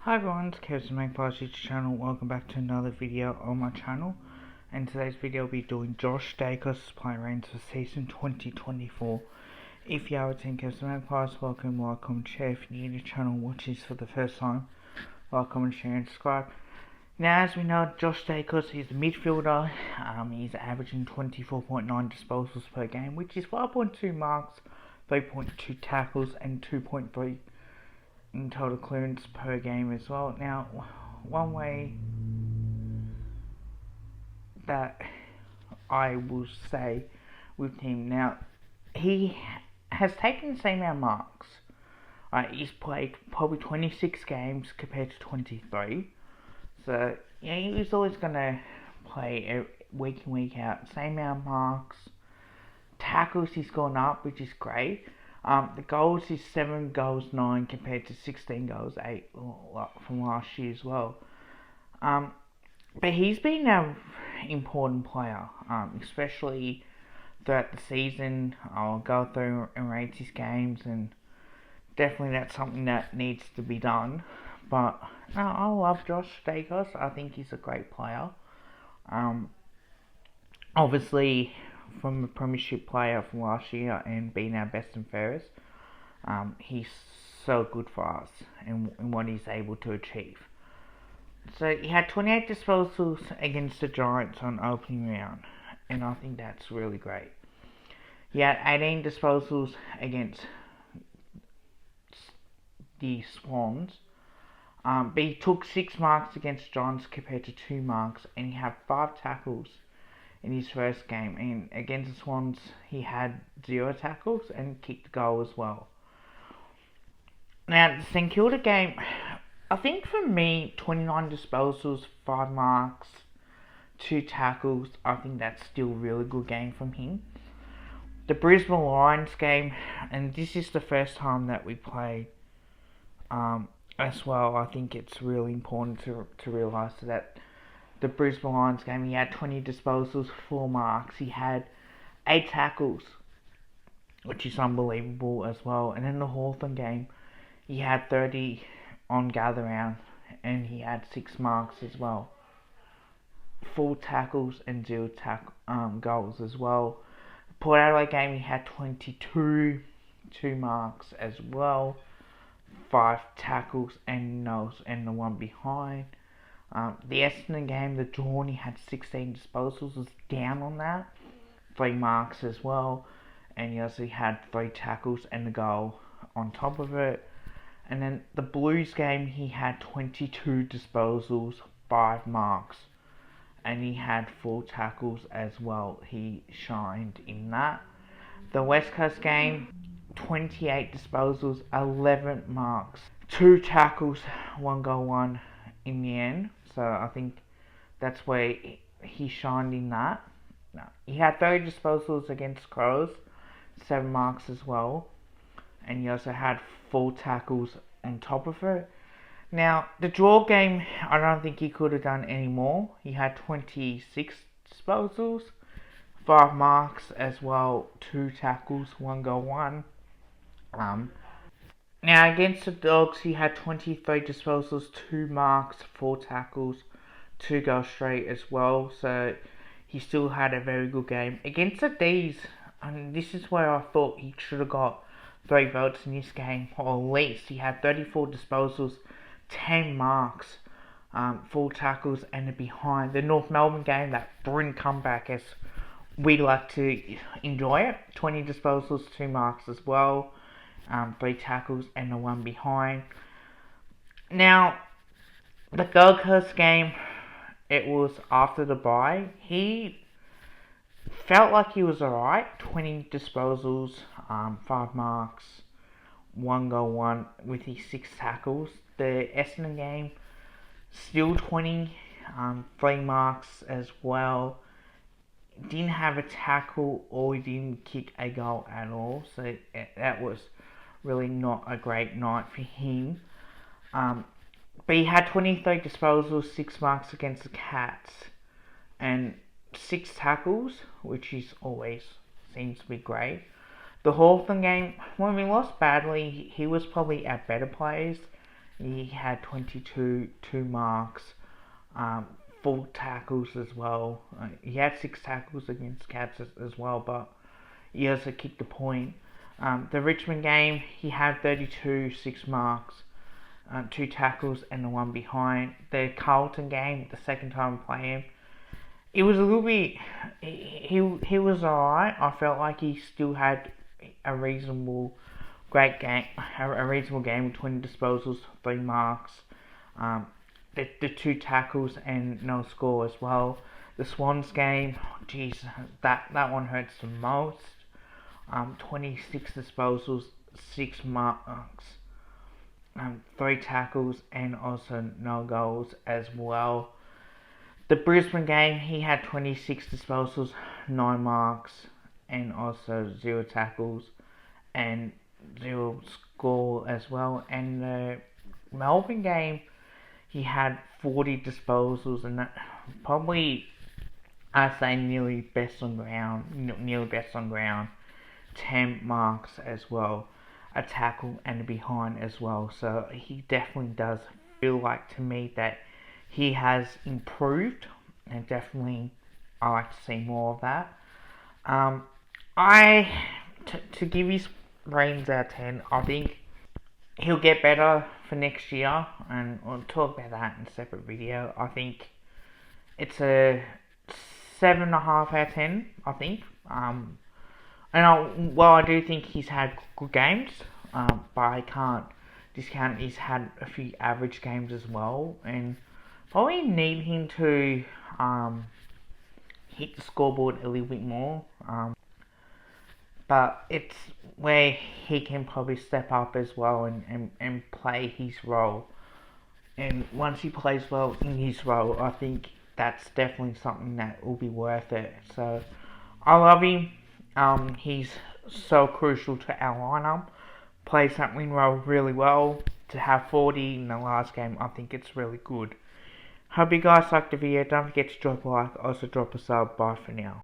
Hi everyone, it's Kev's YouTube channel. Welcome back to another video on my channel. And today's video will be doing Josh Daicos player ratings for season 2024. If you are a Team Kev's Magpies, welcome, like, comment, share. If you're new to the channel, watch this for the first time, like, comment, share and subscribe. Now, as we know, Josh Daicos is a midfielder. He's averaging 24.9 disposals per game, which is 5.2 marks, 3.2 tackles and 2.3 in total clearance per game as well. Now, one way that I will say with him, now he has taken the same amount of marks. He's played probably 26 games compared to 23. So yeah, he's always gonna play week in, week out, same amount of marks. Tackles he's gone up, which is great. The goals is 7 goals 9 compared to 16 goals 8 from last year as well. But he's been an important player, especially throughout the season. I'll go through and rate his games, and definitely that's something that needs to be done. But no, I love Josh Daicos. I think he's a great player. Obviously, from a premiership player from last year and being our best and fairest, he's so good for us and what he's able to achieve. So he had 28 disposals against the Giants on opening round, and I think that's really great. He had 18 disposals against the Swans, but he took 6 marks against Giants compared to 2 marks, and he had 5 tackles in his first game, and against the Swans he had 0 tackles and kicked a goal as well. Now the St Kilda game, I think for me, 29 disposals, 5 marks, 2 tackles, I think that's still a really good game from him. The Brisbane Lions game, and this is the first time that we played as well, I think it's really important to realise that the Brisbane Lions game, he had 20 disposals, 4 marks. He had 8 tackles, which is unbelievable as well. And in the Hawthorn game, he had 30 on gather round, and he had 6 marks as well. 4 tackles and 0 goals as well. The Port Adelaide game, he had 22, 2 marks as well. 5 tackles and the 1 behind. The Essendon game, the draw, he had 16 disposals, was down on that. 3 marks as well. And he also had 3 tackles and a goal on top of it. And then the Blues game, he had 22 disposals, 5 marks. And he had 4 tackles as well. He shined in that. The West Coast game, 28 disposals, 11 marks. 2 tackles, 1 goal, 1 in the end. So I think that's where he shined in that. No, he had 30 disposals against Crows, 7 marks as well, and he also had 4 tackles on top of it. Now the draw game, I don't think he could have done any more. He had 26 disposals, 5 marks as well, 2 tackles, 1 goal, 1. Now against the Dogs, he had 23 disposals, 2 marks, 4 tackles, 2 goals straight as well. So he still had a very good game. Against the D's, this is where I thought he should have got 3 votes in this game, or at least. He had 34 disposals, 10 marks, 4 tackles and a behind. The North Melbourne game, that brilliant comeback as we like to enjoy it. 20 disposals, 2 marks as well. 3 tackles and the 1 behind. Now, the Gold Coast game, it was after the bye. He felt like he was alright. 20 disposals, 5 marks, 1 goal, 1 with his 6 tackles. The Essendon game, still 20, 3 marks as well. Didn't have a tackle or he didn't kick a goal at all. So that was really not a great night for him. But he had 23 disposals, 6 marks against the Cats, and 6 tackles, which is always seems to be great. The Hawthorn game, when we lost badly, he was probably our better players He had 2 marks, 4 tackles as well. He had 6 tackles against Cats as well, but he also kicked the point. The Richmond game, he had 32, 6 marks, 2 tackles and the 1 behind. The Carlton game, the second time I play him, it was a little bit. He was alright. I felt like he still had a reasonable, great game, a reasonable game with 20 disposals, 3 marks, the 2 tackles and no score as well. The Swans game, geez, that one hurts the most. 26 disposals, 6 marks, 3 tackles and also no goals as well. The Brisbane game, he had 26 disposals, 9 marks, and also 0 tackles and 0 score as well. And the Melbourne game, he had 40 disposals, and that probably, I'd say, nearly best on ground. 10 marks as well, a tackle and a behind as well. So he definitely does feel like to me that he has improved, and definitely I like to see more of that. To give his ratings out of 10, I think he'll get better for next year, and we'll talk about that in a separate video. I think it's a 7.5 out of 10, I think. I do think he's had good games, but I can't discount he's had a few average games as well, and probably need him to hit the scoreboard a little bit more. But it's where he can probably step up as well and play his role. And once he plays well in his role, I think that's definitely something that will be worth it. So I love him. He's so crucial to our lineup. Plays that wing role really well. To have 40 in the last game, I think it's really good. Hope you guys liked the video. Don't forget to drop a like. Also drop a sub. Bye for now.